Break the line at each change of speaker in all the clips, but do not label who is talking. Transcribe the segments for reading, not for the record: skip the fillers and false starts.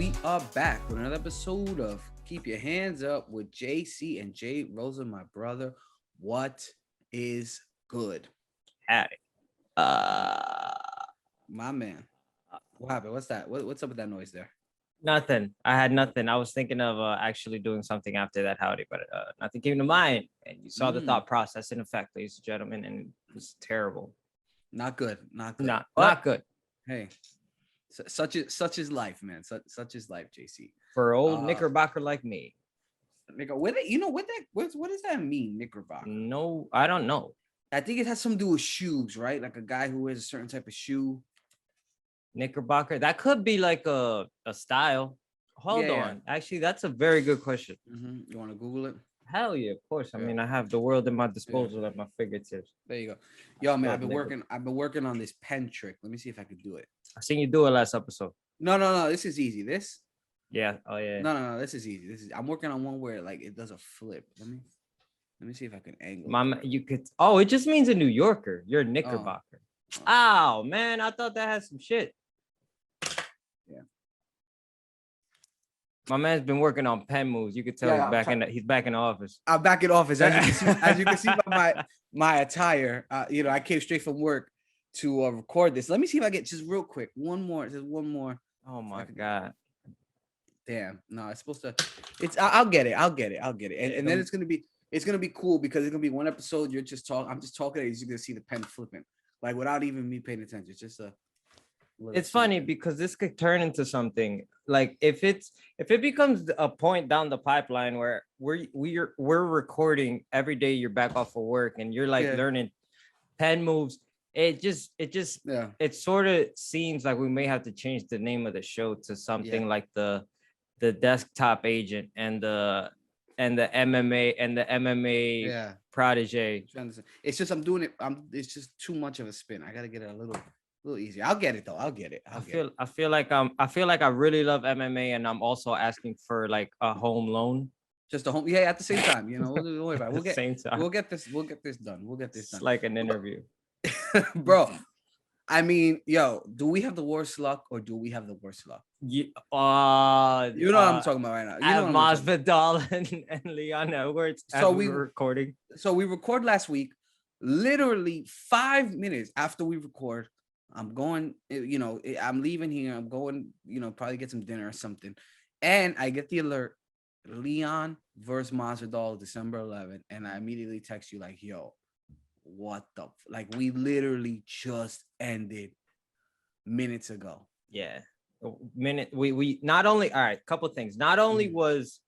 we are back with another episode of Keep Your Hands Up with JC and Jay Rosa, my brother. What is good?
Howdy.
My man. What happened? What's that? What's up with that noise there?
Nothing. I had nothing. I was thinking of actually doing something after that howdy, but nothing came to mind. And you saw the thought process in effect, ladies and gentlemen, and it was terrible.
Not good. Not good.
Not good.
Hey, such is life, man. Such is life, JC.
For old Knickerbocker like me.
Nigga, what does that mean, Knickerbocker?
No, I don't know.
I think it has something to do with shoes, right? Like a guy who wears a certain type of shoe.
Knickerbocker. That could be like a style. Hold on. Actually, that's a very good question.
You want to Google it?
Hell yeah, of course. I mean, I have the world at my disposal at my fingertips.
There you go. Yo, man, I've been working on this pen trick. Let me see if I can do it.
I seen you do it last episode.
No. This is easy. This?
Yeah. Oh yeah.
No. This is easy. I'm working on one where like it does a flip. Let me see if I can angle.
Mama, you could. Oh, it just means a New Yorker. You're a Knickerbocker. Oh man, I thought that had some shit.
Yeah.
My man's been working on pen moves. You could tell he's back in the office.
I'm back in office. As you can see by my attire. I came straight from work to record this. Let me see if I get just real quick. One more.
Oh my god.
Damn. No, it's supposed to. I'll get it. And then it's gonna be cool because it's gonna be one episode. You're just talking. I'm just talking. You're gonna see the pen flipping, like without even me paying attention. It's just a.
It's funny because this could turn into something like if it becomes a point down the pipeline where we're recording every day. You're back off of work and you're like learning pen moves. It sort of seems like we may have to change the name of the show to something like the desktop agent and the MMA protege.
It's just I'm doing it. It's just too much of a spin. I gotta get it a little easier. I'll get it though. I
feel like I really love MMA and I'm also asking for like a home loan.
Just a home, at the same time. Don't worry about it. We'll get this done.
It's like an interview.
Bro. I mean, do we have the worst luck or do we have the worst luck?
You know what
I'm talking about right now.
I have Masvidal and Leon Edwards. So we were recording.
So we record last week. Literally 5 minutes after we record, I'm going. I'm leaving here. I'm going. Probably get some dinner or something, and I get the alert: Leon Vs Masvidal, December 11th, and I immediately text you like, "Yo, what the like?" We literally just ended minutes ago.
Yeah. We not only couple things. Not only was,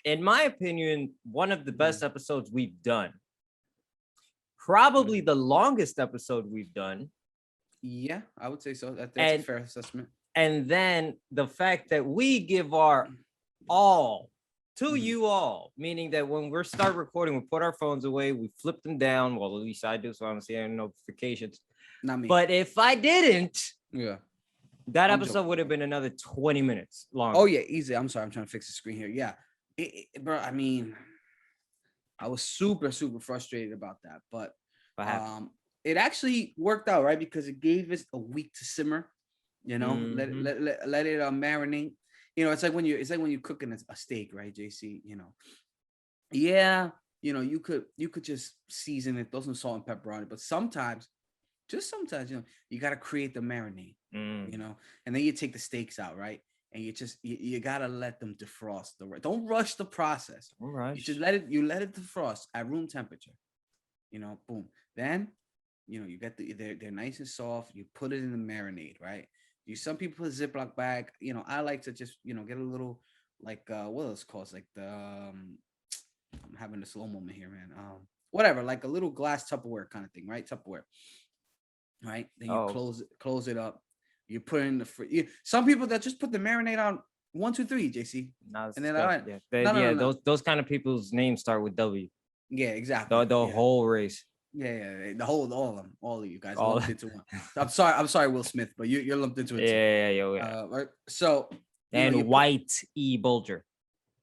in my opinion, one of the best episodes we've done. Probably the longest episode we've done.
Yeah, I would say so. That's a fair assessment.
And then the fact that we give our all to you all, meaning that when we start recording, we put our phones away, we flip them down. Well, at least I do, so I don't see any notifications.
Not me.
But if I didn't, that
I'm
episode would have been another 20 minutes long.
Oh, yeah, easy. I'm sorry. I'm trying to fix the screen here. Yeah. Bro, I mean, I was super, super frustrated about that. But it actually worked out, right? Because it gave us a week to simmer, let it marinate. It's like when you're cooking a steak, right, JC? You could just season it, throw some salt and pepper on it, but sometimes, you gotta create the marinade, and then you take the steaks out, right? And you gotta let them defrost. Don't rush the process.
All right.
You should let it defrost at room temperature. Boom. Then, you get they're nice and soft. You put it in the marinade, right? Some people put a Ziploc bag. I like to just get a little like what else calls like the I'm having a slow moment here, man. Whatever, like a little glass Tupperware kind of thing, right? Tupperware, right? Then you close it up. You put it in the fridge. Some people that just put the marinade on 1, 2, 3, JC.
And then those kind of people's names start with W.
Yeah, exactly.
The whole race.
Yeah. All of you guys lumped into one. I'm sorry, Will Smith, but you're lumped into it.
Yeah.
Right. So
White E. Bulger.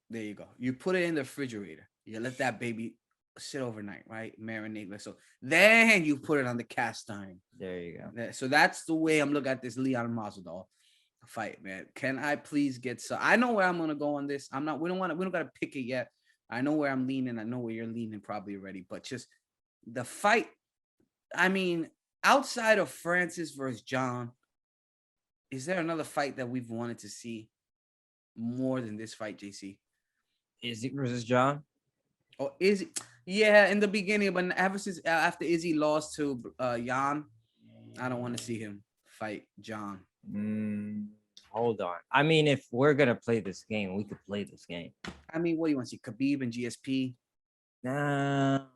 There you go. You put it in the refrigerator. You let that baby sit overnight, right? Marinate. So then you put it on the cast iron.
There you go.
So that's the way I'm looking at this Leon Masvidal fight, man. Can I please get some? I know where I'm gonna go on this. I'm not. We don't want to. We don't gotta pick it yet. I know where I'm leaning. I know where you're leaning probably already. But just the fight. I mean, outside of Francis versus John, is there another fight that we've wanted to see more than this fight, JC?
Izzy versus John.
Or is it? Yeah, in the beginning, but ever since after Izzy lost to Jan, I don't want to see him fight John.
Hold on. I mean, if we're gonna play this game, we could play this game.
I mean, what do you want to see? Khabib and GSP?
No,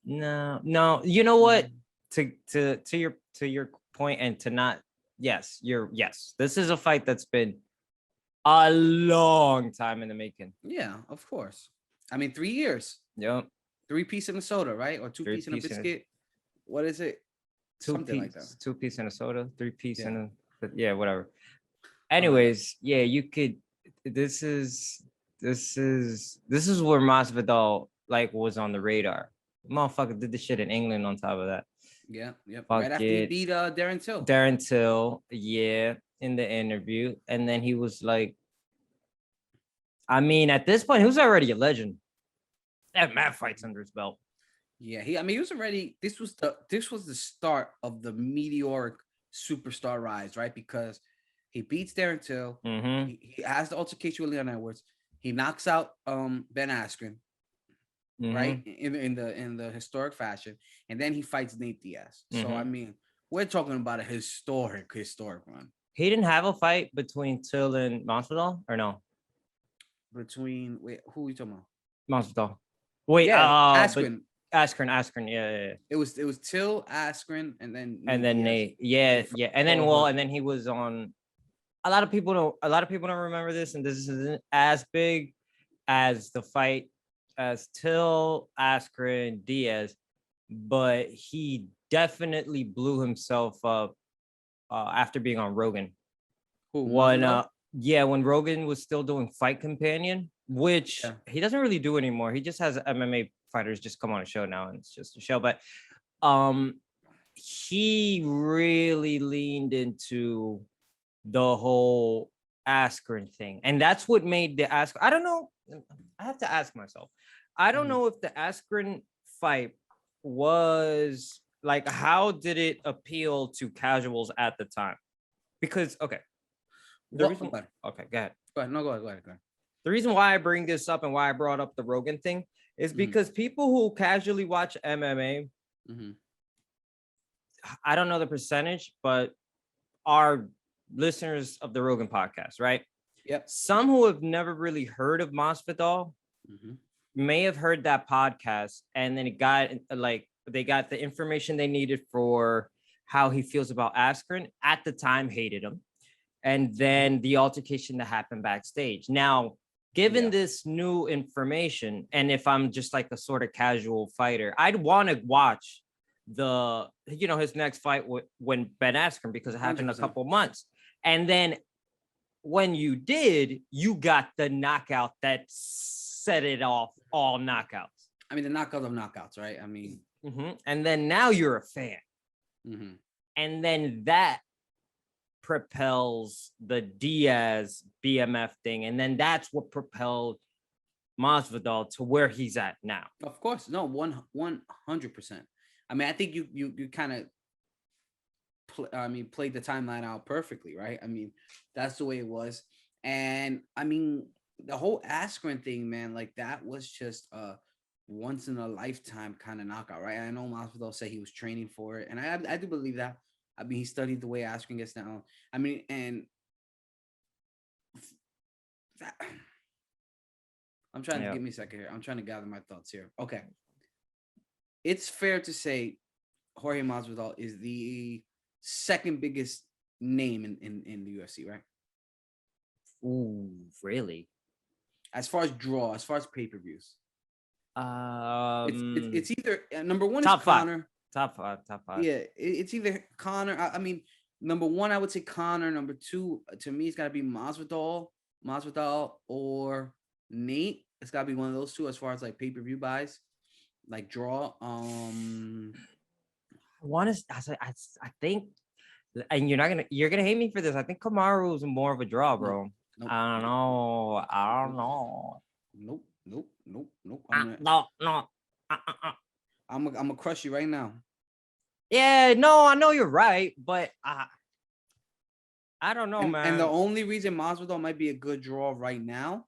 no. You know what? To your point, and to not. Yes, yes. This is a fight that's been a long time in the making.
Yeah, of course. I mean, 3 years.
Yep.
3-piece in a soda, right? Or 2-piece in a biscuit. What is it? Something like that.
2-piece in a soda, 3-piece in a whatever. Anyways, yeah, you could. This is where Masvidal like was on the radar. Motherfucker did the shit in England on top of that.
Yeah, yep.
Fuck
right after he beat Darren Till.
Darren Till, yeah, in the interview, and then he was like, I mean, at this point, he was already a legend. That mad fights under his belt.
Yeah, he was already. This was the start of the meteoric superstar rise, right? Because he beats Darren Till.
Mm-hmm.
He has the altercation with Leon Edwards. He knocks out Ben Askren, right? In the historic fashion, and then he fights Nate Diaz. So I mean, we're talking about a historic run.
He didn't have a fight between Till and Masvidal, or no?
Who are we talking about?
Masvidal. Wait,
Askren.
Askren, yeah.
It was Till, Askren, and then
Nate. Yeah. And then he was on. A lot of people don't remember this, and this isn't as big as the fight as Till, Askren, Diaz, but he definitely blew himself up after being on Rogan. When Rogan was still doing Fight Companion, which he doesn't really do anymore. He just has MMA fighters just come on a show now, and it's just a show. But he really leaned into the whole Askren thing, and that's what made the Askren. I don't know. I have to ask myself. I don't know if the Askren fight was like, how did it appeal to casuals at the time? Because go ahead. Go ahead.
Go ahead.
The reason why I bring this up and why I brought up the Rogan thing is because people who casually watch MMA, I don't know the percentage, but are listeners of the Rogan podcast, right?
Yep.
Some who have never really heard of Masvidal may have heard that podcast, and then they got the information they needed for how he feels about Askren. At the time, hated him. And then the altercation that happened backstage. Now, given this new information, and if I'm just like a sort of casual fighter, I'd want to watch his next fight when Ben Askren, because it happened 100%. A couple months. And then when you did, you got the knockout that set it off, all knockouts.
I mean, the knockout of knockouts, right? I mean,
and then now you're a fan. And then that propels the Diaz BMF thing, and then that's what propelled Masvidal to where he's at now.
Of course, no, 100%. I mean, I think you kind of played the timeline out perfectly, right? I mean, that's the way it was, and I mean, the whole Askren thing, man, like that was just a once in a lifetime kind of knockout, right? And I know Masvidal said he was training for it, and I do believe that. I mean, he studied the way Askren gets down. I mean, and I'm trying to give me a second here. I'm trying to gather my thoughts here. Okay. It's fair to say Jorge Masvidal is the second biggest name in the UFC, right?
Ooh, really?
As far as pay-per-views. It's either number one
top
is Conor.
Top five.
Yeah, it's either Conor. I mean, number one, I would say Conor. Number two, to me, it's got to be Masvidal, or Nate. It's got to be one of those two as far as like pay-per-view buys, like draw.
I think And you're gonna hate me for this. I think Kamaru is more of a draw, bro.
Nope.
I don't know. I don't know.
Nope.
No, no.
I'm gonna crush you right now.
Yeah, no, I know you're right, but I don't know, man.
And the only reason Masvidal might be a good draw right now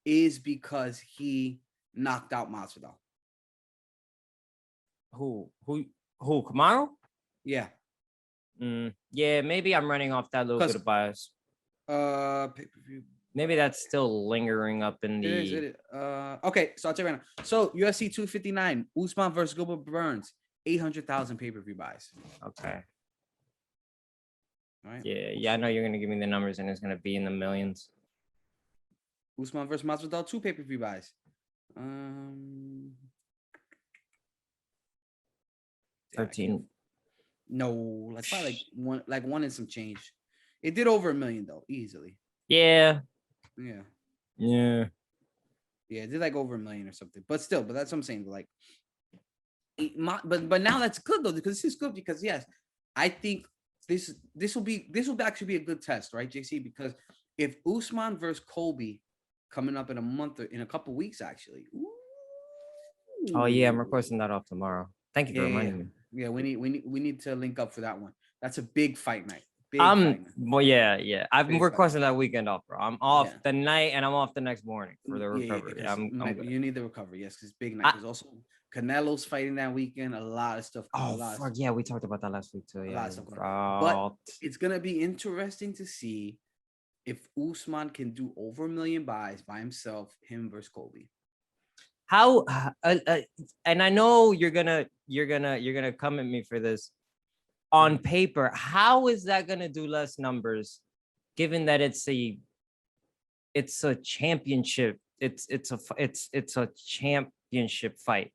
is because he knocked out Masvidal.
Who? Kamaru?
Yeah.
Yeah, maybe I'm running off that little bit of bias.
Pay-per-view.
Maybe that's still lingering up in the.
It is. Okay, so I'll tell you right now. So UFC 259, Usman versus Gilbert Burns, 800,000 pay-per-view buys.
Okay.
All right.
Yeah. I know you're gonna give me the numbers, and it's gonna be in the millions.
Usman versus Masvidal, 2 pay-per-view buys.
13.
No, like probably like one and some change. It did over 1 million though, easily.
Yeah.
It did like over 1 million or something. But still, that's what I'm saying. Like, but now that's good though, because this is good because yes, I think this will actually be a good test, right, JC? Because if Usman versus Colby coming up in a month or in a couple weeks, actually. Ooh.
Oh yeah, I'm requesting that off tomorrow. Thank you for reminding me.
Yeah, we need to link up for that one. That's a big fight night.
Well, yeah. I've been requesting that weekend off, bro. I'm off the night and I'm off the next morning for the recovery.
You need the recovery, yes, because big night. There's also Canelo's fighting that weekend. A lot of stuff.
Yeah, we talked about that last week too.
A lot of stuff. But it's gonna be interesting to see if Usman can do over 1 million buys by himself, him versus Colby.
How and I know you're gonna come at me for this. On paper, how is that gonna do less numbers, given that it's a championship? It's a championship fight.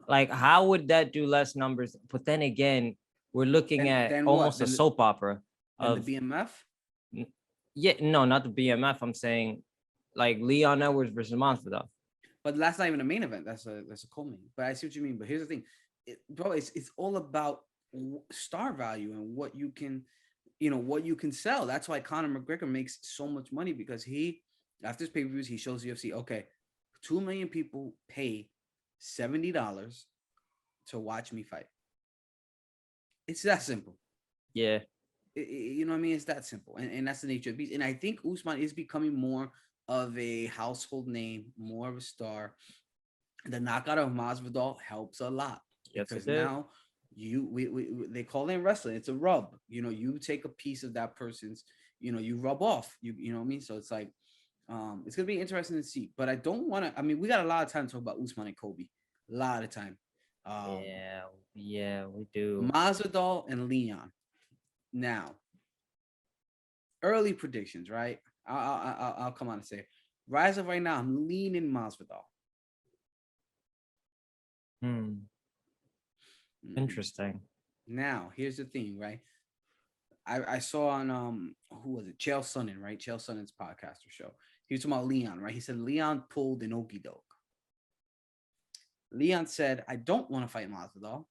Like, how would that do less numbers? But then again, we're looking at almost a soap opera
of the BMF.
Yeah, no, not the BMF. I'm saying like Leon Edwards versus Masvidal.
But that's not even a main event. That's a co-main. But I see what you mean. But here's the thing, bro. It's all about star value and what you can sell. That's why Conor McGregor makes so much money, because he, after his pay-per-views, he shows UFC, okay, 2 million people pay $70 to watch me fight. It's that simple.
Yeah.
You know what I mean? It's that simple. And that's the nature of the beast. And I think Usman is becoming more of a household name, more of a star. The knockout of Masvidal helps a lot.
Yes,
because now they call it in wrestling, it's a rub. You take a piece of that person's, you rub off. You know what I mean? So it's like, it's gonna be interesting to see. But I don't want to. I mean, we got a lot of time to talk about Usman and Colby. A lot of time.
Yeah, we do.
Masvidal and Leon. Now, early predictions, right? I'll come on and say, rise of right now, I'm leaning Masvidal.
Interesting.
Now, here's the thing, right? I saw on who was it? Chael Sonnen, right? Chael Sonnen's podcast or show. He was talking about Leon, right? He said Leon pulled an okey doke. Leon said, I don't want to fight Masvidal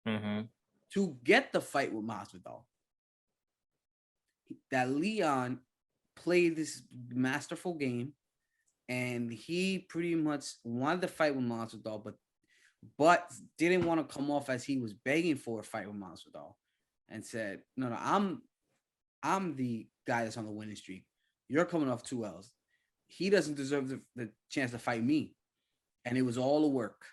to get the fight with Masvidal. That Leon played this masterful game, and he pretty much wanted to fight with Masvidal, but didn't want to come off as he was begging for a fight with Masvidal, and said, no, I'm the guy that's on the winning streak. You're coming off 2 L's. He doesn't deserve the chance to fight me. And it was all a work.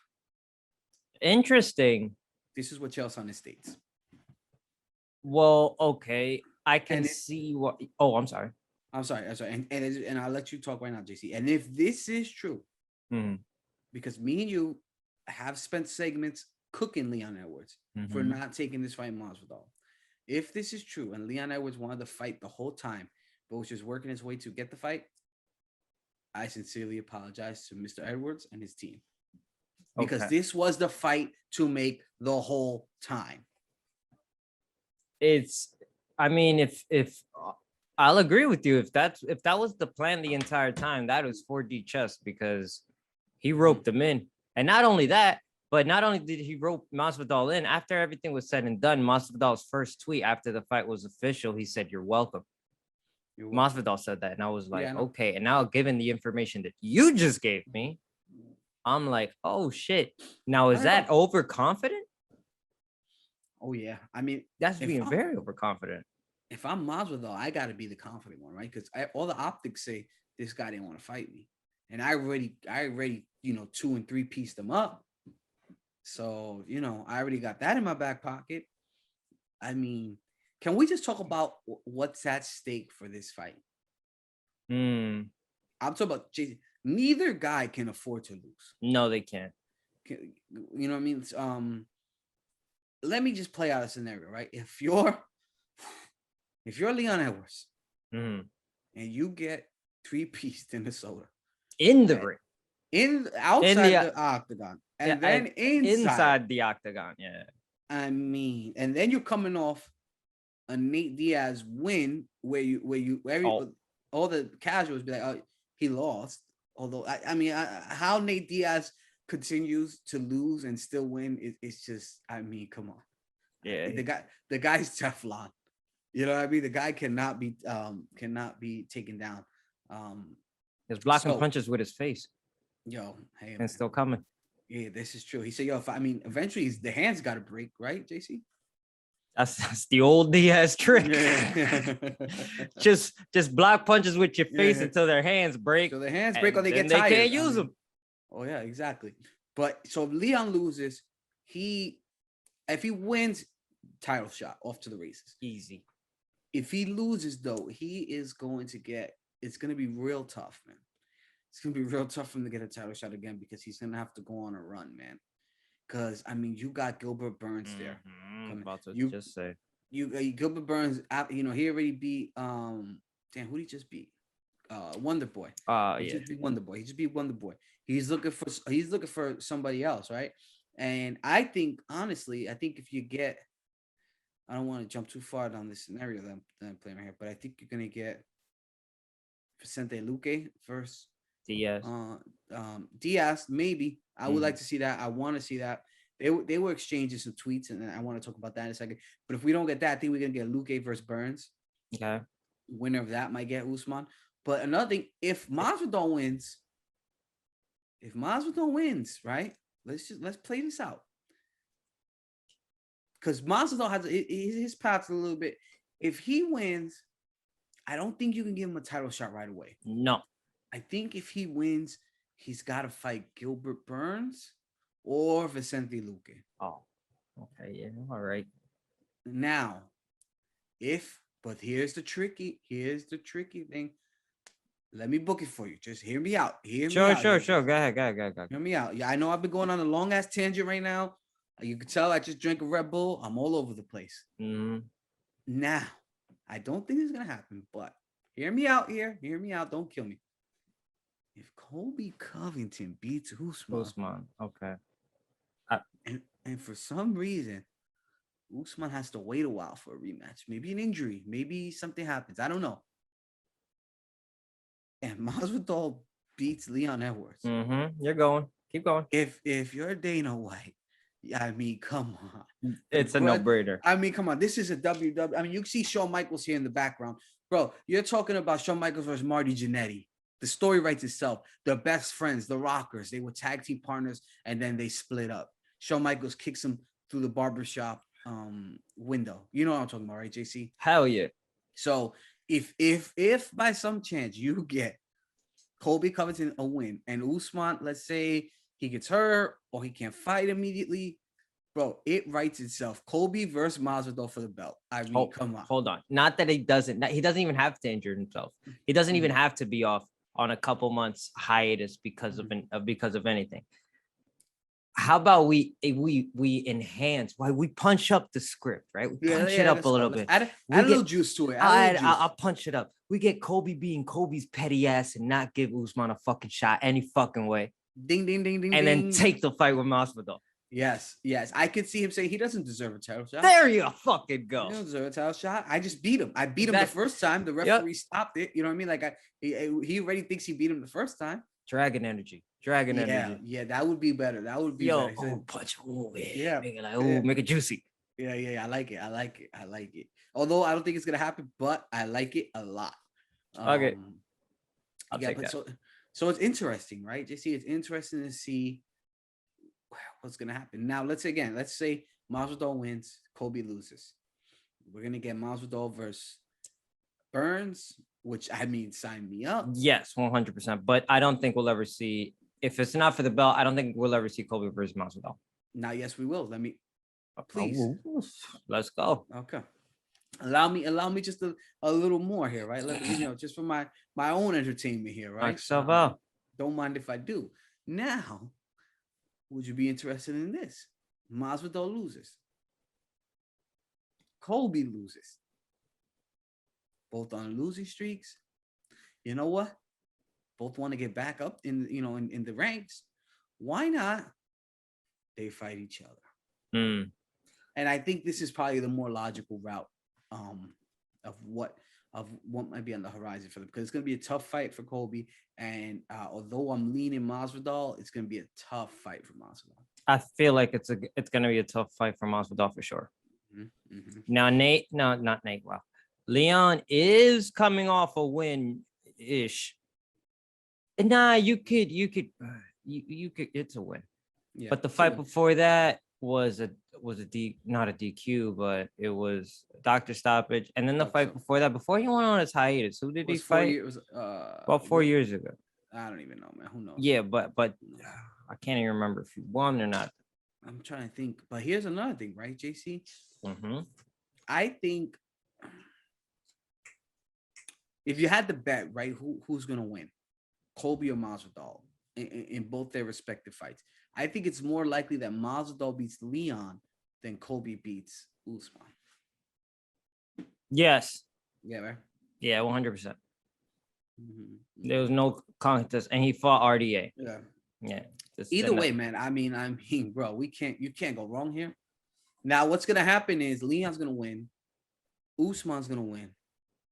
Interesting.
This is what Chael Sonnen states.
Well, okay. I can see what. Oh, I'm sorry.
I'm sorry. And I'll let you talk right now, JC. And if this is true, because me and you have spent segments cooking Leon Edwards for not taking this fight in Masvidal. If this is true and Leon Edwards wanted to fight the whole time, but was just working his way to get the fight, I sincerely apologize to Mr. Edwards and his team. Because this was the fight to make the whole time.
I mean, if I'll agree with you, if that was the plan the entire time, that was 4D chess, because he roped him in. And not only that, But not only did he rope Masvidal in, after everything was said and done, Masvidal's first tweet after the fight was official, he said, "You're welcome." Masvidal said that, and I was like, okay. And now, given the information that you just gave me, I'm like, oh shit. Now, is that overconfident?
Oh yeah, I mean,
that's being very overconfident.
If I'm Masvidal, I got to be the confident one, right? Because all the optics say this guy didn't want to fight me, and I already, 2 and 3 pieced them up. So I already got that in my back pocket. I mean, can we just talk about what's at stake for this fight? I'm talking about Jason. Neither guy can afford to lose.
No, they can't.
You know what I mean? Let me just play out a scenario, right? If you're Leon Edwards and you get 3-pieced in the soda
in the ring,
outside the octagon, and then
inside the octagon,
I mean, and then you're coming off a Nate Diaz win where all the casuals be like, oh, he lost. Although I mean, how Nate Diaz continues to lose and still win, it's just, I mean, come on.
Yeah,
the guy's Teflon. You know what I mean? The guy cannot be taken down.
He's blocking punches with his face.
Yo, hey,
and still coming.
Yeah, this is true. He said, yo, eventually the hands got to break, right, JC?
That's the old Diaz trick. Yeah. just block punches with your face until their hands break.
So their hands break or they get tired.
They can't use them.
Oh yeah, exactly. But so if Leon loses, if he wins, title shot off to the races.
Easy.
If he loses though, it's going to be real tough, man. It's going to be real tough for him to get a title shot again because he's going to have to go on a run, man. Because, I mean, you got Gilbert Burns there.
About to just say.
Gilbert Burns, he already beat, who did he just beat? Wonder Boy. He just beat Wonder Boy. He's looking for somebody else, right? And I think, honestly, if you get, I don't want to jump too far down this scenario that I'm playing right here, but I think you're going to get Vicente Luque first.
Diaz.
Diaz, maybe. I would like to see that. I want to see that. They were exchanging some tweets, and I want to talk about that in a second. But if we don't get that, I think we're gonna get Luque versus Burns.
Okay.
Winner of that might get Usman. But another thing, if Masvidal wins, right? Let's play this out. Because Masvidal has his path's a little bit. If he wins, I don't think you can give him a title shot right away.
No.
I think if he wins, he's got to fight Gilbert Burns or Vicente Luque.
Oh, okay. Yeah. All right.
Now, but here's the tricky thing. Let me book it for you. Just hear me out.
Sure. Go ahead.
Hear me out. Yeah, I know I've been going on a long ass tangent right now. You can tell I just drank a Red Bull. I'm all over the place. Now, I don't think it's going to happen, but hear me out here. Hear me out. Don't kill me. If Colby Covington beats Usman,
okay.
And for some reason, Usman has to wait a while for a rematch. Maybe an injury. Maybe something happens. I don't know. And Masvidal beats Leon Edwards.
You're going. Keep going.
If you're Dana White, I mean, come on.
It's a no-brainer.
I mean, come on. This is a WW. I mean, you can see Shawn Michaels here in the background. Bro, you're talking about Shawn Michaels versus Marty Jannetty. The story writes itself. They're best friends, the Rockers. They were tag team partners, and then they split up. Shawn Michaels kicks him through the barbershop window. You know what I'm talking about, right, JC?
Hell yeah.
So if by some chance you get Colby Covington a win and Usman, let's say he gets hurt or he can't fight immediately, bro, it writes itself. Colby versus Masvidal for the belt. I mean, come on.
Hold on. Not that he doesn't even have to injure himself. He doesn't even have to be off on a couple months hiatus because of anything. How about we enhance? Why we punch up the script, right? We punch it up a little bit.
Add a little juice to it.
I'll punch it up. We get Colby being Colby's petty ass and not give Usman a fucking shot any fucking way.
Ding, ding, ding, ding.
And then take the fight with Masvidal.
Yes. I could see him saying he doesn't deserve a title shot.
There you fucking go.
He doesn't deserve a title shot. I just beat him. I beat him the first time. The referee stopped it. You know what I mean? Like he already thinks he beat him the first time.
Dragon energy. Dragon
Yeah,
energy.
yeah, that would be better. That would be
Yo,
better. So,
punch. Oh, yeah.
yeah,
Make it like,
yeah,
make it juicy.
yeah. I like it. I like it. I like it. Although I don't think it's gonna happen, but I like it a lot.
Okay,
Um,
I'll
yeah,
take
but
that.
so it's interesting, right? JC, it's interesting to see what's gonna happen. Now, let's say Masvidal wins, Kobe loses. We're gonna get Masvidal versus Burns, which I mean, sign me up.
Yes, 100%. But I don't think we'll ever see, if it's not for the belt, I don't think we'll ever see Kobe versus Masvidal.
Now, yes, we will. Let me, please.
Let's go.
Okay. Allow me just a little more here, right? Just for my own entertainment here, right? Don't mind if I do. Now, would you be interested in this? Masvidal loses. Kobe loses. Both on losing streaks. You know what? Both want to get back up in the ranks. Why not? They fight each other. And I think this is probably the more logical route of what might be on the horizon for them, because it's going to be a tough fight for Kobe. And although I'm leaning Masvidal, it's going to be a tough fight for Masvidal.
I feel like it's going to be a tough fight for Masvidal for sure.
Mm-hmm.
Now, not Nate. Wow. Leon is coming off a win-ish. Nah, you could, it's a win. Yeah, but the fight before that was not a DQ, but it was doctor stoppage. And then the fight before that, before he went on his hiatus, who did he fight? About 4 years ago.
I don't even know, man. Who knows?
Yeah, but I can't even remember if he won or not.
I'm trying to think. But here's another thing, right, JC?
Mm-hmm.
I think if you had to bet, right, who's gonna win, Kobe or Masvidal, in both their respective fights, I think it's more likely that Masvidal beats Leon than Kobe beats Usman.
Yes.
Yeah, right.
Yeah, 100%. Mm-hmm. There was no contest, and he fought RDA.
Yeah.
Yeah.
Either way, man. I mean, bro, you can't go wrong here. Now, what's gonna happen is Leon's gonna win, Usman's gonna win.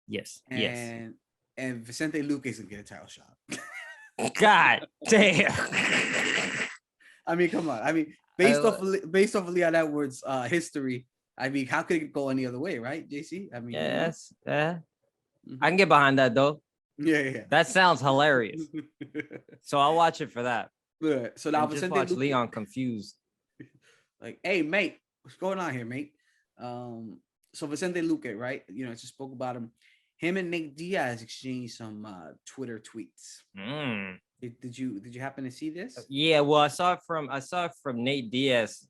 Yes.
And Vicente Luque is gonna get a title shot.
God damn.
I mean, come on. I mean, based off of Leon Edwards' history, I mean, how could it go any other way, right, JC? I mean,
yes, yeah. I can get behind that though.
Yeah.
That sounds hilarious. So I'll watch it for that.
Yeah. So now
just watch Leon confused.
Like, hey, mate, what's going on here, mate? So Vicente Luque, right? Just spoke about him. Him and Nate Diaz exchanged some Twitter tweets. Did you happen to see this?
Yeah, well, I saw it from Nate Diaz's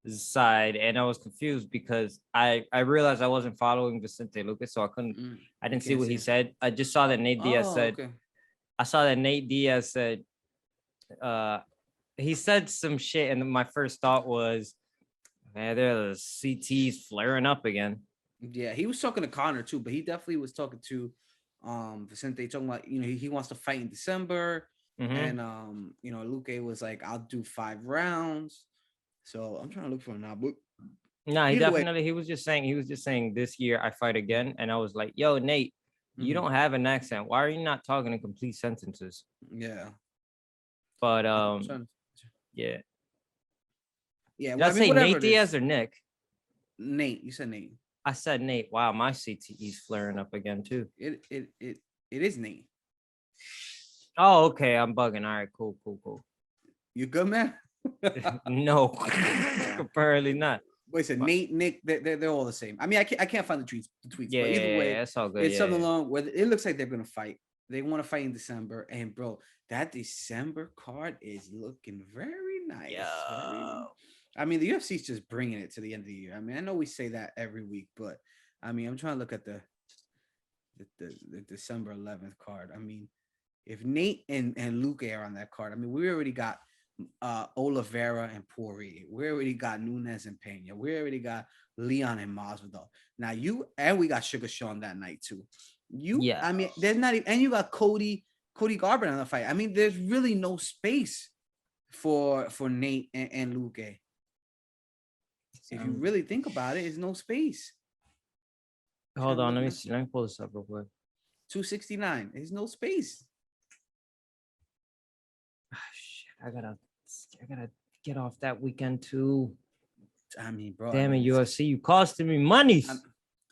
side, and I was confused because I realized I wasn't following Vicente Luque, so I didn't see what he said. I just saw that Nate Diaz said. Okay. I saw that Nate Diaz said. He said some shit, and my first thought was, man, there's CTs flaring up again.
Yeah, he was talking to Connor too, but he definitely was talking to Vicente, talking about, he wants to fight in December. Mm-hmm. And Luque was like, I'll do 5 rounds. So I'm trying to look for him now, but
no, he was just saying this year I fight again. And I was like, yo, Nate, you don't have an accent. Why are you not talking in complete sentences?
Yeah.
But yeah.
Yeah.
Did I say Nate Diaz or Nick?
Nate, you said Nate.
I said Nate. Wow, my CTE's flaring up again too.
It is Nate.
Oh, okay. I'm bugging. All right, cool.
You good, man?
No, apparently not.
Wait, so Nate, Nick, they're all the same. I mean, I can't find the tweets.
Yeah,
but either way,
that's all good.
It's something along where it looks like they're gonna fight. They want to fight in December, and bro, that December card is looking very nice.
Yeah.
I mean, the UFC is just bringing it to the end of the year. I mean, I know we say that every week, but I mean, I'm trying to look at the December 11th card. I mean, if Nate and Luque are on that card, I mean, we already got Oliveira and Poirier. We already got Nunes and Pena. We already got Leon and Masvidal. Now we got Sugar Sean that night too. I mean, there's not even, and you got Cody Garbrandt on the fight. I mean, there's really no space for Nate and Luque. If you really think about it, there's no space.
Hold on, let me see. Let me pull this up real quick.
269. There's no space.
Oh, shit. I gotta get off that weekend too.
I mean, bro. I
Damn it,
mean,
UFC, you costing me money.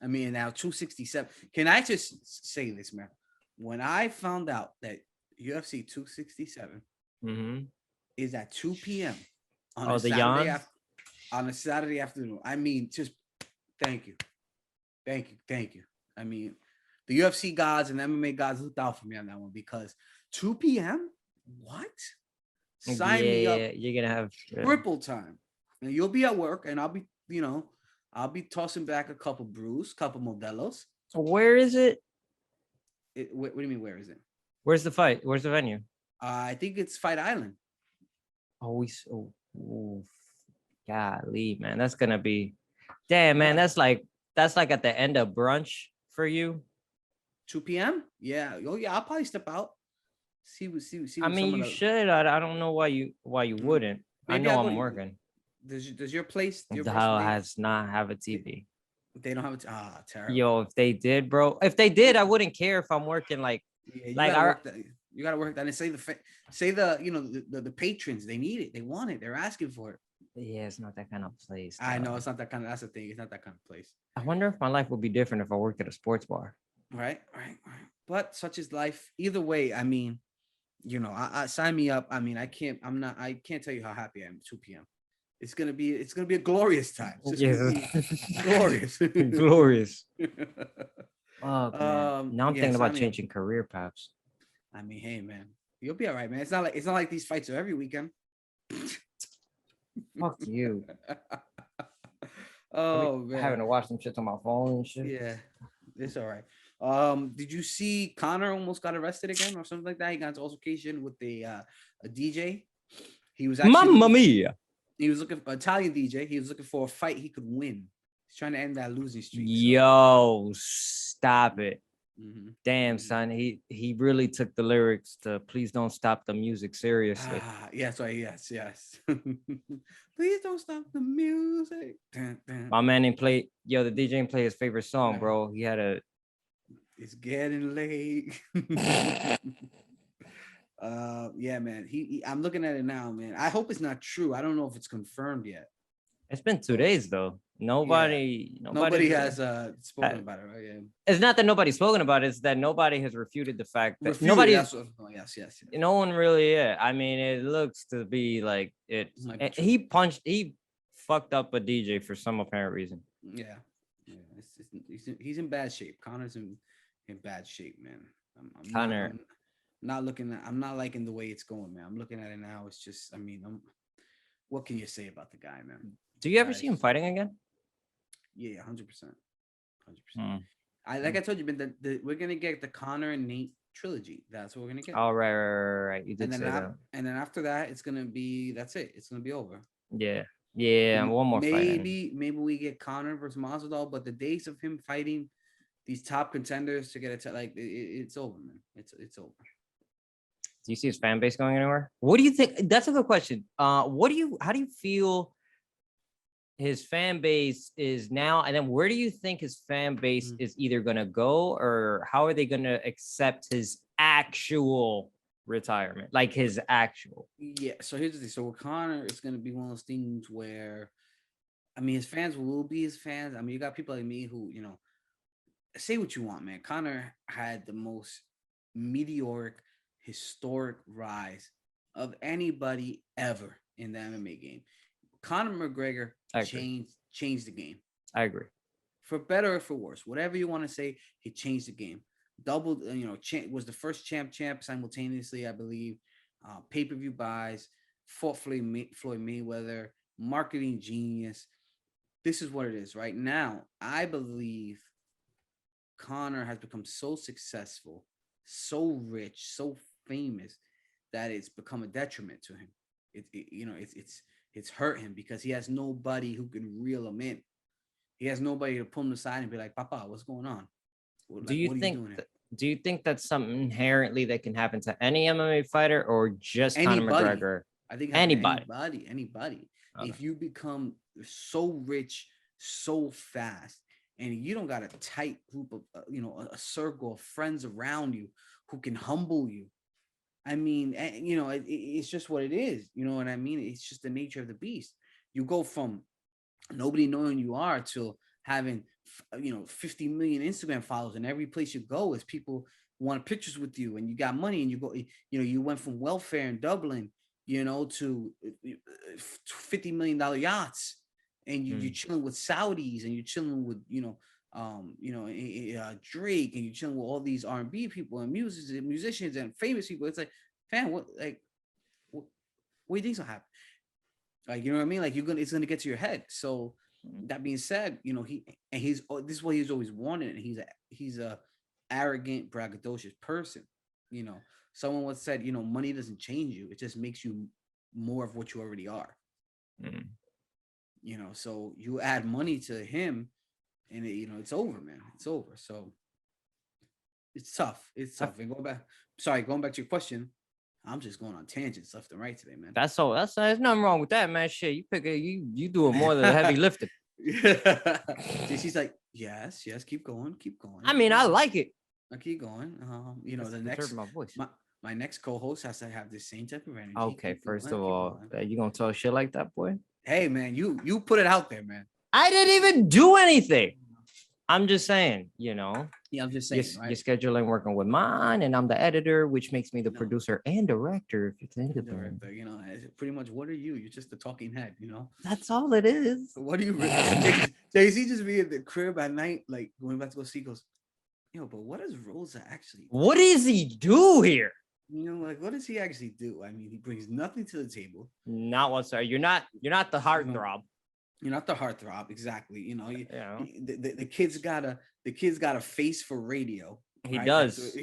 I mean, now 267. Can I just say this, man? When I found out that UFC 267
Mm-hmm.
is at 2 p.m. on
Oh,
a
the
Saturday
yawn.
after, on a Saturday afternoon, I mean, just thank you, thank you, thank you. I mean, the UFC gods and MMA gods looked out for me on that one because 2 p.m. What? Sign me up,
Yeah, you're gonna have.
triple time, and you'll be at work, and I'll be, I'll be tossing back a couple brews, couple Modelos.
Where is it?
What do you mean? Where is it?
Where's the fight? Where's the venue?
I think it's Fight Island.
Oh, oh, golly, man, that's gonna be. Damn, man,
Yeah.
that's like at the end of brunch for you.
2 p.m. Yeah. Oh yeah. I'll probably step out. See
I
what
mean,
some of
you
the.
should. I don't know why you wouldn't. I
Maybe
know
I go
I'm
to.
working.
Does your place
The hell has not have a
they,
TV.
they don't have it? Terrible.
Yo, if they did, bro, if they did, I wouldn't care if I'm working
Yeah, you
like
gotta
our
work that. You gotta work that and say the the patrons, they need it, they want it, they're asking for it.
yeah, it's not that kind of place.
I know it's not that kind of. That's the thing. It's not that kind of place.
I wonder if my life would be different if I worked at a sports bar.
Right. But such is life. Either way, I mean, I sign me up. I mean, I can't. I'm not. I can't tell you how happy I am. 2 p.m. It's gonna be. It's gonna be a glorious time. It's just gonna be glorious.
Glorious. Oh man. Now I'm
Yeah.
thinking about
Sign me up.
changing career paths.
I mean, hey man, you'll be all right, man. It's not like these fights are every weekend.
Fuck you.
Oh
Having
man.
to watch some shit on my phone and shit.
Yeah, it's all right. Did you see Connor almost got arrested again or something like that? He got into altercation with a DJ. He was actually
Mamma mia.
he was looking for Italian DJ. He was looking for a fight he could win. He's trying to end that losing streak.
Yo, stop it.
Mhm.
Damn, son. He really took the lyrics to "Please Don't Stop the Music" seriously.
Yes, right. Yes. Please don't stop the music. Dun, dun.
My man didn't play. Yo, the DJ didn't play his favorite song, bro. He had a.
It's getting late. Yeah, man. I'm looking at it now, man. I hope it's not true. I don't know if it's confirmed yet.
It's been 2 days though. Nobody
Has spoken about it, right? Yeah.
It's not that nobody's spoken about it. It's that nobody has refuted the fact that
Yes.
no one really. Yeah, I mean, it looks to be like it. He fucked up a DJ for some apparent reason.
Yeah. He's in bad shape. Connor's in bad shape, man.
Connor.
I'm not liking the way it's going, man. I'm looking at it now. It's just, I mean, what can you say about the guy, man?
Do you ever see him fighting again?
Yeah, 100%. 100%. I told you, man, we're gonna get the Connor and Nate trilogy. That's what we're gonna get.
Oh, right. You did say that.
And then after that, it's gonna be that's it. It's gonna be over.
Yeah. And one more fight.
Maybe we get Connor versus Masvidal, but the days of him fighting these top contenders to get it's over, man. It's over.
Do you see his fan base going anywhere? What do you think? That's a good question. How do you feel his fan base is now? And then where do you think his fan base is either going to go, or how are they going to accept his actual retirement? Like his actual.
Yeah. So here's the thing. So with Connor, it's going to be one of those things where, I mean, his fans will be his fans. I mean, you got people like me who, say what you want, man. Connor had the most meteoric, historic rise of anybody ever in the MMA game. Conor McGregor changed the game.
I agree.
For better or for worse, whatever you want to say, he changed the game. Doubled, was the first champ simultaneously, I believe. Pay-per-view buys, fought Floyd Mayweather, marketing genius. This is what it is right now. I believe Conor has become so successful, so rich, so famous that it's become a detriment to him. It's hurt him because he has nobody who can reel him in. He has nobody to pull him aside and be like, "Papa, what's going on?"
Do you think that's something inherently that can happen to any MMA fighter, or just Conor McGregor?
I think
anybody.
Okay. If you become so rich so fast, and you don't got a tight group of a circle of friends around you who can humble you, I mean, you know, it's just what it is. You know what I mean? It's just the nature of the beast. You go from nobody knowing you are to having, 50 million Instagram followers, and every place you go is people want pictures with you, and you got money, and you go, you went from welfare in Dublin, to $50 million yachts, and you're chilling with Saudis, and you're chilling with, Drake, and you're chilling with all these R&B people and musicians and famous people. It's like, fam, what do you think's gonna happen? Like, you know what I mean? Like, it's gonna get to your head. So that being said, this is what he's always wanted. And he's a arrogant, braggadocious person. You know, someone once said, money doesn't change you; it just makes you more of what you already are. So you add money to him, and it's over, man. It's over. So it's tough. It's tough. And going back to your question, I'm just going on tangents left and right today, man.
That's all. There's nothing wrong with that, man. Shit, you doing more than the heavy lifting.
She's like, yes, keep going.
I mean, I like it.
I keep going. The next
my voice.
My next co-host has to have the same type of energy.
Okay, first of all, you gonna talk shit like that, boy?
Hey, man, you put it out there, man.
I didn't even do anything. I'm just saying,
Yeah, I'm just saying.
Your scheduling working with mine, and I'm the editor, which makes me the producer and director. If you think about
it, pretty much. What are you? You're just the talking head.
That's all it is.
What do you? Jay-Z just be at the crib at night, like going back to go see. Goes, but what does Rosa actually?
What does he do here?
Like, what does he actually do? I mean, he brings nothing to the table.
Not whatsoever. You're not the heartthrob.
You're not the heartthrob, exactly. The kid's got a face for radio.
He does.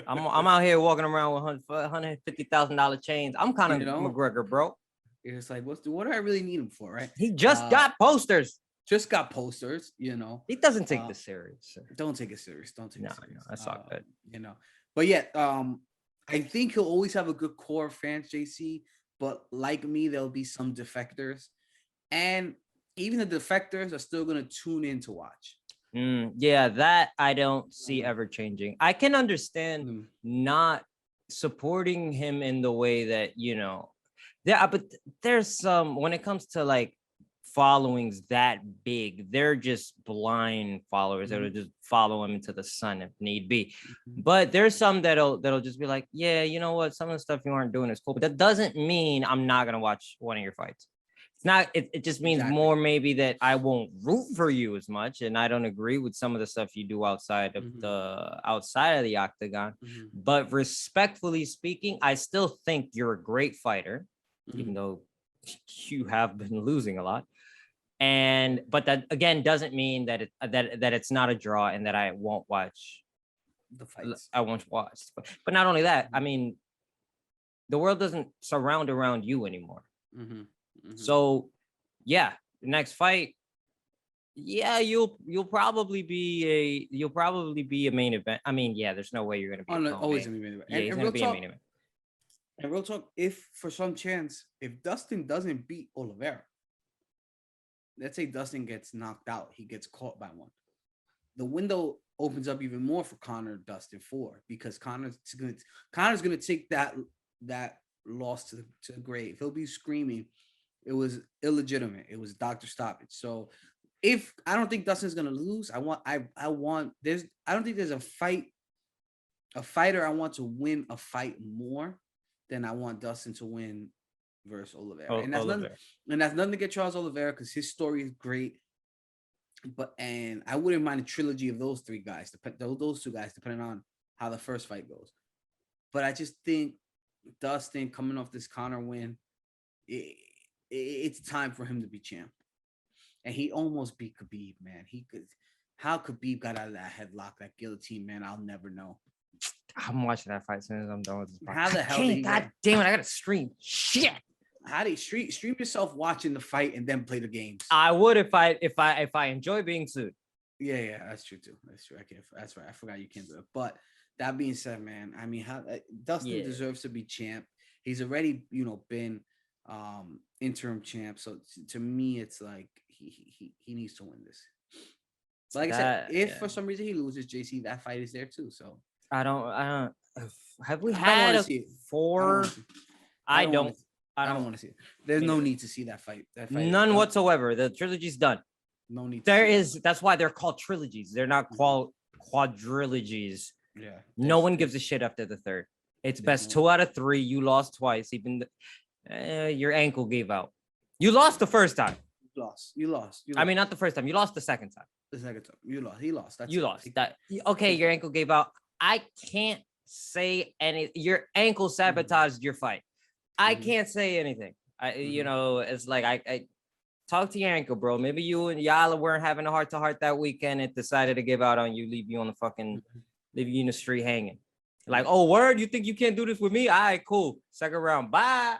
I'm out here walking around with $150,000 chains. I'm kind of McGregor, bro.
It's like, what do I really need him for, right?
He just got posters.
Just got posters.
He doesn't take this serious.
Don't take it serious. Don't take it serious.
No, that's not good.
But yeah, I think he'll always have a good core of fans, JC. But like me, there'll be some defectors. And even the defectors are still going to tune in to watch.
Yeah, that I don't see ever changing. I can understand not supporting him in the way that, but there's some, when it comes to like followings that big, they're just blind followers that will just follow him into the sun if need be. But there's some that'll just be like, yeah, you know what, some of the stuff you aren't doing is cool, but that doesn't mean I'm not going to watch one of your fights. It's not, it just means more maybe that I won't root for you as much, and I don't agree with some of the stuff you do outside of the octagon. But respectfully speaking, I still think you're a great fighter, even though you have been losing a lot. But that again doesn't mean that it's not a draw and that I won't watch
the fights.
I won't watch. But not only that, I mean, the world doesn't surround around you anymore. So, yeah, the next fight, yeah, you'll probably be a main event. I mean, yeah, there's no way you're gonna be
always gonna be main event.
Yeah, he's gonna be a main event.
And real talk, if for some chance, if Dustin doesn't beat Oliveira, let's say Dustin gets knocked out, he gets caught by one, the window opens up even more for Conor Dustin 4, because Conor's gonna take that loss to the grave. He'll be screaming, it was illegitimate. It was doctor stoppage. So if I don't think Dustin's gonna lose, I don't think there's a fighter I want to win a fight more than I want Dustin to win versus Oliveira. And that's nothing to get Charles Oliveira, because his story is great. And I wouldn't mind a trilogy of those three guys, those two guys, depending on how the first fight goes. But I just think Dustin coming off this Conor win, it's time for him to be champ. And he almost beat Khabib, man. How Khabib got out of that headlock, that guillotine, man, I'll never know.
I'm watching that fight as soon as I'm done with this fight.
How the hell
God damn it, I gotta stream. Shit.
How do you stream yourself watching the fight and then play the games?
I would if I enjoy being sued.
Yeah, that's true too. That's true. That's right. I forgot you can't do it. But that being said, man, I mean, Dustin deserves to be champ. He's already, been interim champ. So to me, it's like he needs to win this. But like I said, if for some reason he loses, JC, that fight is there too. So
I don't Have we
I don't want
had
to
a
see it.
four?
I
I
don't want
don't.
to.
I
I don't
don't.
want to see it. There's
Me
no
neither.
need to see that fight. That fight is
None
done.
whatsoever. The trilogy's done.
No need.
There is. That's why they're called trilogies. They're not called quadrilogies.
Yeah.
No one gives a shit after the third. It's best 2 out of 3. You lost twice. Even your ankle gave out. You lost the first time.
You lost. You lost.
I mean, not the first time. You lost the second time.
The second time. You lost. He lost. That's
You
it.
lost. That okay? Your ankle gave out. I can't say any. Your ankle sabotaged your fight. I can't say anything. You know, it's like I talk to your ankle, bro. Maybe you and Yala weren't having a heart to heart that weekend. It decided to give out on you, leave you on the fucking, leave you in the street hanging. Like, oh, word, you think you can't do this with me? All right, cool. Second round, bye.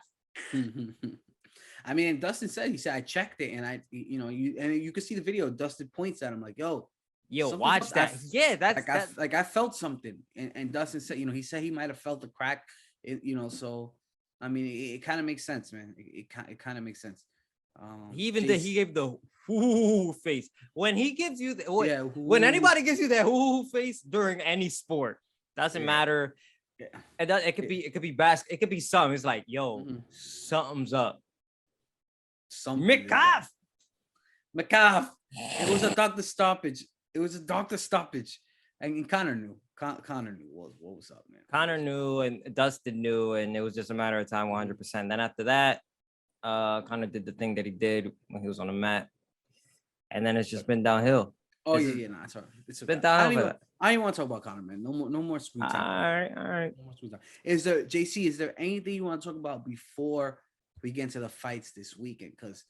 I mean, Dustin said, he said, I checked it, and you could see the video. Dustin points at him like, yo,
watch that. Yeah, that's
like I felt something. And Dustin said, he said he might have felt the crack. So I mean, it kind of makes sense, man. It kind of makes sense.
He gave the hoo face. When he gives you when anybody gives you that hoo face during any sport, doesn't matter. Yeah. It could be basket, it could be something. It's like, yo, something's up. McCaff.
It was a doctor stoppage. And Connor knew. Connor knew what was up, man.
Connor knew, and Dustin knew, and it was just a matter of time, 100%. Then after that, Connor did the thing that he did when he was on the mat, and then it's just been downhill.
Oh yeah, no, it's all right. It's
been downhill.
I don't want to talk about Connor, man. No more screen time.
All right.
No more screen time. Is there anything you want to talk about before we get into the fights this weekend? Because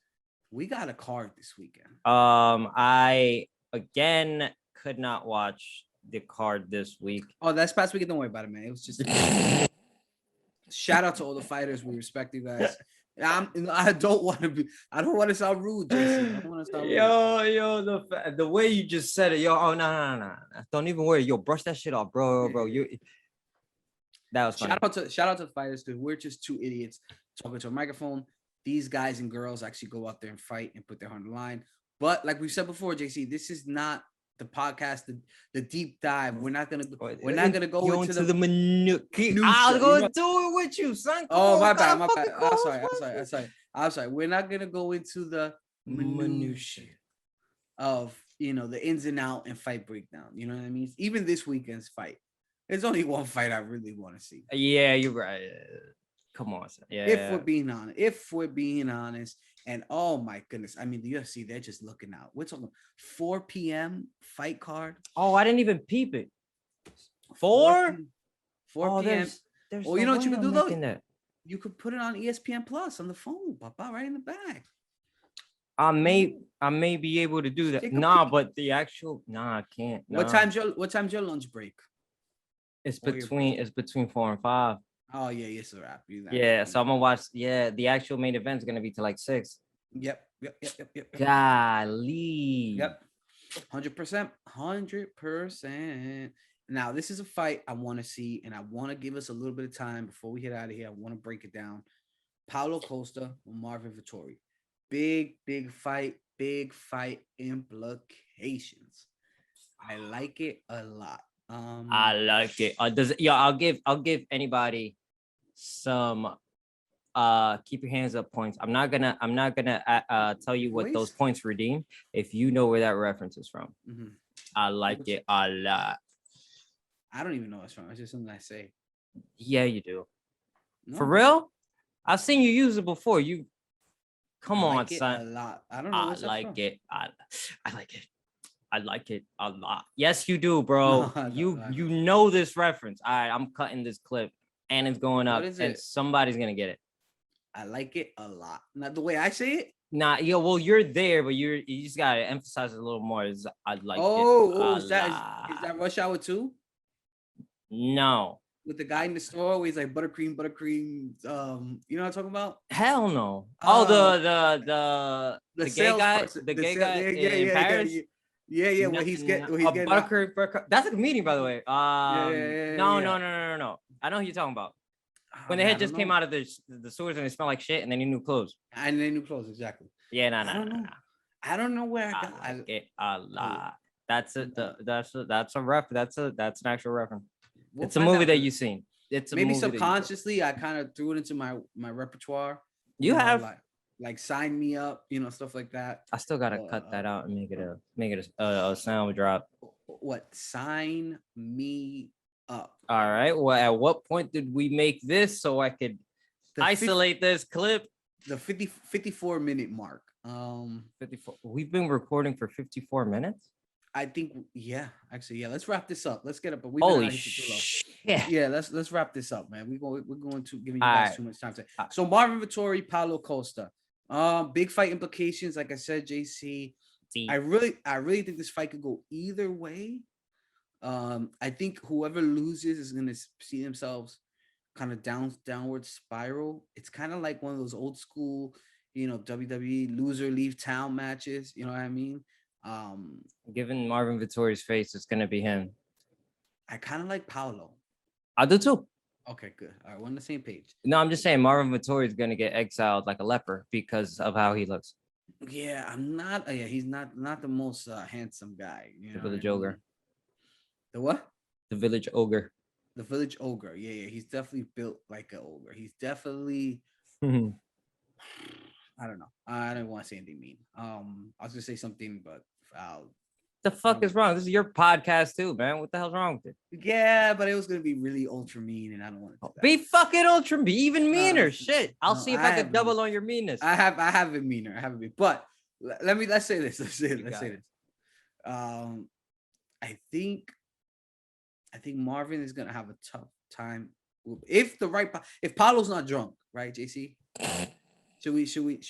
we got a card this weekend.
I again could not watch the card this week.
Oh, that's past weekend. Don't worry about it, man. It was just shout out to all the fighters. We respect you guys. I don't want to sound rude, Jason. I don't want to sound rude.
Yo, the way you just said it, yo. Oh no. Don't even worry. Yo, brush that shit off, bro. That was funny.
Shout out to the fighters, because we're just two idiots talking to a microphone. These guys and girls actually go out there and fight and put their heart on the line. But like we said before, JC, this is not the podcast, the deep dive. We're not gonna go into the
minutia. I'll go do it with you, son.
Oh, my bad. I'm sorry. We're not gonna go into the minutia of the ins and out and fight breakdown. You know what I mean? Even this weekend's fight, there's only one fight I really want to see.
Yeah, you're right. Come on, son. Yeah.
If we're being honest. And oh my goodness, I mean, the UFC, they're just looking out. We're talking 4 p.m. fight card.
Oh, I didn't even peep it. 4
p.m.
There's
well, you know what you could do though? You could put it on ESPN Plus on the phone, Papa, right in the back.
I may be able to do that. But the actual I can't. Nah.
What time's your lunch break?
It's between 4 and 5.
Oh yeah, it's a wrap.
Yeah, so I'm gonna watch. Yeah, the actual main event is gonna be to like 6.
Yep.
Golly.
Yep. 100%. Now this is a fight I want to see, and I want to give us a little bit of time before we get out of here. I want to break it down. Paulo Costa or Marvin Vettori. Big fight. Big fight implications. I like it a lot.
I like it. I'll give anybody some keep your hands up points. I'm not gonna tell you what those points redeem if you know where that reference is from. I like it a lot.
I don't even know what's from. It's just something I say.
Yeah, you do. No. For real? I've seen you use it before. You come on, son.
A lot. I don't know.
I like it. I like it. I like it a lot. Yes, you do, bro. No, you know this reference. All right, I'm cutting this clip and it's going up and somebody's going to get it.
I like it a lot. Not the way I say it?
Nah, well, you're there, but you just got to emphasize it a little more. I like it.
Is that Rush Hour 2?
No.
With the guy in the store where he's like buttercream. You know what I'm talking about?
Hell no. The gay guy. The gay guy in Paris?
Yeah. When he's getting
Buttercream. That's a comedian, by the way. No. I know who you're talking about. When the head just came out of the sewers and they smell like shit, and then he new clothes.
And then new clothes, exactly.
Yeah, no.
I don't know where
I like it a lot. That's a ref. That's an actual reference.
we'll
It's a
find
movie
out.
that you've seen. It's a
Maybe
movie that
subconsciously I kind of threw it into my repertoire.
you
know,
have.
like sign me up, stuff like that.
I still gotta cut that out and make it a sound drop.
What sign me up?
All right. Well, at what point did we make this so I could isolate this clip?
The 54-minute mark.
54. We've been recording for 54 minutes.
I think actually, let's wrap this up. Let's get up. But
Holy shit.
Yeah, let's wrap this up, man. We're going to giving you
All
guys
right.
too much time. So Marvin Vettori, Paulo Costa. Big fight implications. Like I said, JC. I really think this fight could go either way. I think whoever loses is gonna see themselves kind of downward spiral. It's kind of like one of those old school, WWE loser leave town matches. You know what I mean?
Given Marvin Vittori's face, it's gonna be him.
I kind of like Paulo.
I do too.
Okay, good. All right, we're on the same page.
No, I'm just saying Marvin Vittori is gonna get exiled like a leper because of how he looks.
Yeah, I'm not. Yeah, he's not the most handsome guy.
The village ogre.
The what?
The village ogre.
The village ogre. Yeah. He's definitely built like an ogre. He's definitely. I don't know. I don't want to say anything mean. I was gonna say something, but
the fuck is wrong? This is your podcast too, man. What the hell's wrong with it?
Yeah, but it was gonna be really ultra mean, and I don't want to.
Be fucking ultra, be even meaner. Shit, I'll see if I can double on your meanness.
I have it meaner. I have it mean. But let's say this. Let's say this. I think Marvin is gonna have a tough time if Paulo's not drunk, right, JC? Should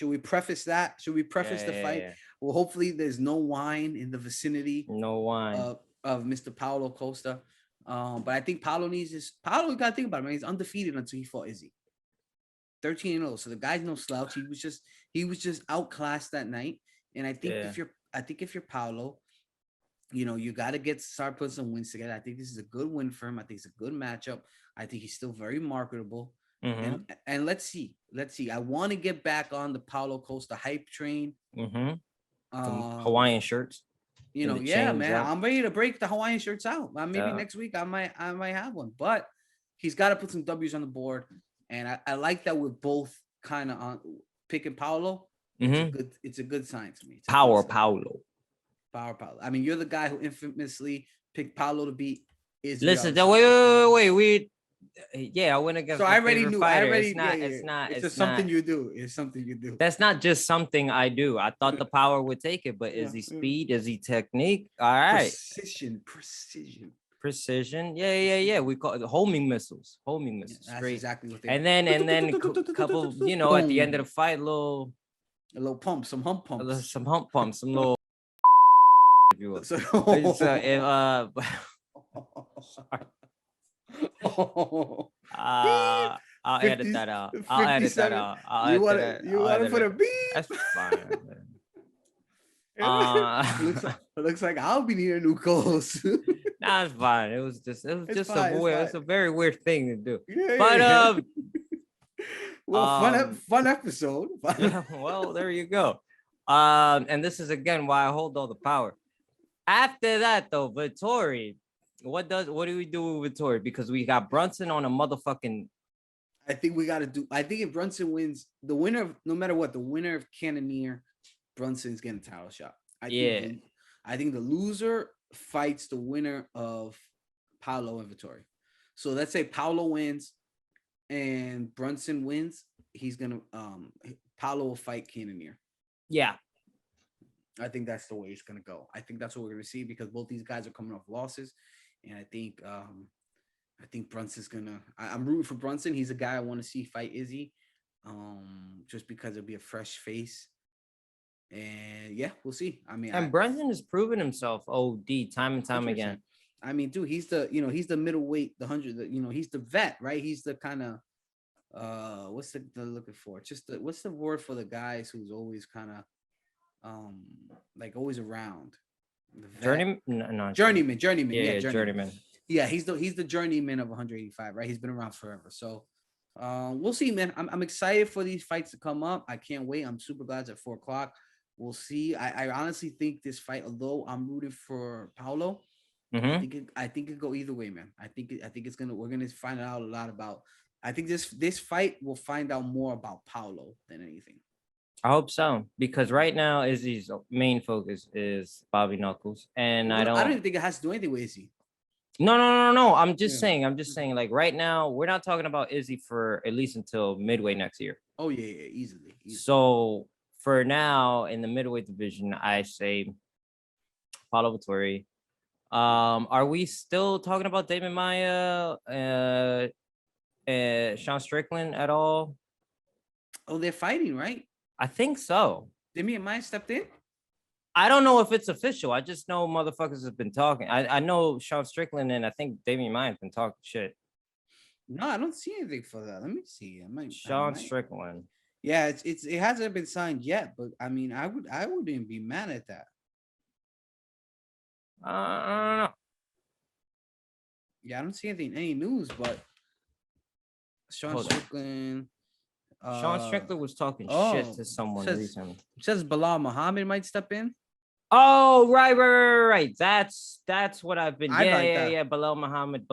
we preface that? Should we preface the fight? Yeah. Well, hopefully there's no wine in the vicinity.
No wine
of Mr. Paulo Costa. But I think Paulo needs this. Paulo, you gotta think about it, man. He's undefeated until he fought Izzy. 13-0. So the guy's no slouch. He was just outclassed that night. And I think if you're Paulo, you gotta start putting some wins together. I think this is a good win for him. I think it's a good matchup. I think he's still very marketable. Mm-hmm. And let's see. I want to get back on the Paulo Costa hype train.
Mm-hmm. Hawaiian shirts.
Man. I'm ready to break the Hawaiian shirts out. Maybe next week I might have one. But he's got to put some W's on the board. And I like that we're both kind of on picking Paulo. Mm-hmm. It's a good sign to me.
Power Paulo.
I mean, you're the guy who infamously picked Paulo to beat Izzy.
Listen, wait. Yeah, I went against.
So I already knew.
It's
just something you do. It's something you do.
That's not just something I do. I thought the power would take it, but is he speed? Is he technique? All right. Precision. Yeah. We call it homing missiles.
That's exactly what they.
And then a couple. At the end of the fight, a little
pump, some hump pumps,
some little. If you will. I'll edit that out.
You want to put a beep?
That's fine.
It looks like I'll be needing new calls.
Nah, it's fine. It was just it's a very weird thing to do.
Fun episode.
Yeah, well, there you go. And this is again why I hold all the power. After that, though, Vettori. What do we do with Vettori? Because we got Brunson on a motherfucking.
I think if Brunson wins, the winner of Cannonier, Brunson's getting a title shot. I think the loser fights the winner of Paulo and Vettori. So let's say Paulo wins and Brunson wins, he's gonna Paulo will fight Cannonier.
Yeah.
I think that's the way it's gonna go. I think that's what we're gonna see because both these guys are coming off losses. And I think Brunson's gonna. I'm rooting for Brunson. He's a guy I want to see fight Izzy, just because it'll be a fresh face. And yeah, we'll see. I mean,
Brunson has proven himself OD time and time 100%. Again.
I mean, dude, he's the middleweight, the 100. He's the vet, right? He's the kind of what's the looking for? What's the word for the guys who's always kind of like always around.
Journeyman.
Yeah,
journeyman.
Yeah, he's the journeyman of 185, right? He's been around forever. So we'll see, man. I'm excited for these fights to come up. I can't wait. I'm super glad it's at 4:00. We'll see. I honestly think this fight, although I'm rooting for Paulo, I think it go either way, man. I think it's gonna we're gonna find out a lot about. I think this fight will find out more about Paulo than anything.
I hope so, because right now Izzy's main focus is Bobby Knuckles, and I
I don't
don't.
even think it has to do anything with Izzy.
No. I'm just
Yeah.
saying. I'm just saying. Like right now, we're not talking about Izzy for at least until midway next year.
Oh yeah, easily.
So for now, in the middleweight division, I say Paulo Vittori. Are we still talking about David Maya, Sean Strickland at all?
Oh, they're fighting, right?
I think so.
Demi Maya stepped in.
I don't know if it's official. I just know motherfuckers have been talking. I know Sean Strickland and I think Damian Maya have been talking shit.
No, I don't see anything for that. Let me see.
Sean Strickland.
Yeah, it hasn't been signed yet, but I mean, I wouldn't be mad at that.
I don't know.
Yeah, I don't see any news, but Sean Strickland.
Sean Strickland was talking shit to someone recently.
Says Bilal Muhammad might step in.
Oh, right. That's what I've been. Yeah. Bilal Muhammad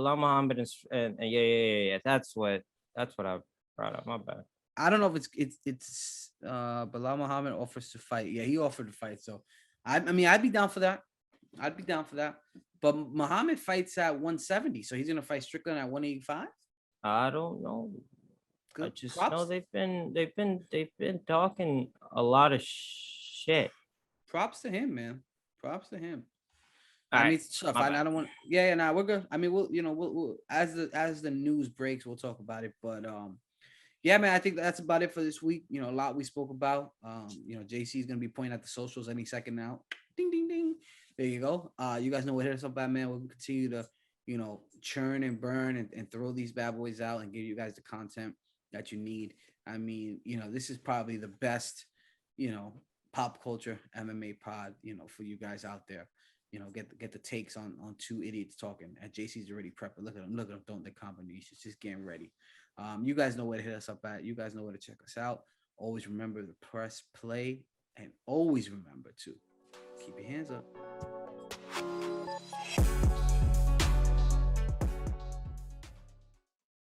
and yeah. That's what I've brought up. My bad.
I don't know if it's Bilal Muhammad offers to fight. Yeah, he offered to fight. So I mean, I'd be down for that. But Muhammad fights at 170, so he's gonna fight Strickland at 185.
I don't know.
Good.
I just know they've been talking a lot of shit.
Props to him, man. Props to him.
All right.
It's tough. I don't want. Yeah, nah, we're good. I mean, we'll as the news breaks, we'll talk about it. But yeah, man, I think that's about it for this week. You know, a lot we spoke about. JC is gonna be pointing at the socials any second now. Ding, ding, ding. There you go. You guys know what hit us up at, man. We'll continue to, churn and burn and throw these bad boys out and give you guys the content that you need. I mean, this is probably the best, pop culture MMA pod, for you guys out there. Get the takes on two idiots talking. And JC's already prepping. Look at him throwing the combinations, just getting ready. You guys know where to hit us up at. You guys know where to check us out. Always remember to press play and always remember to keep your hands up.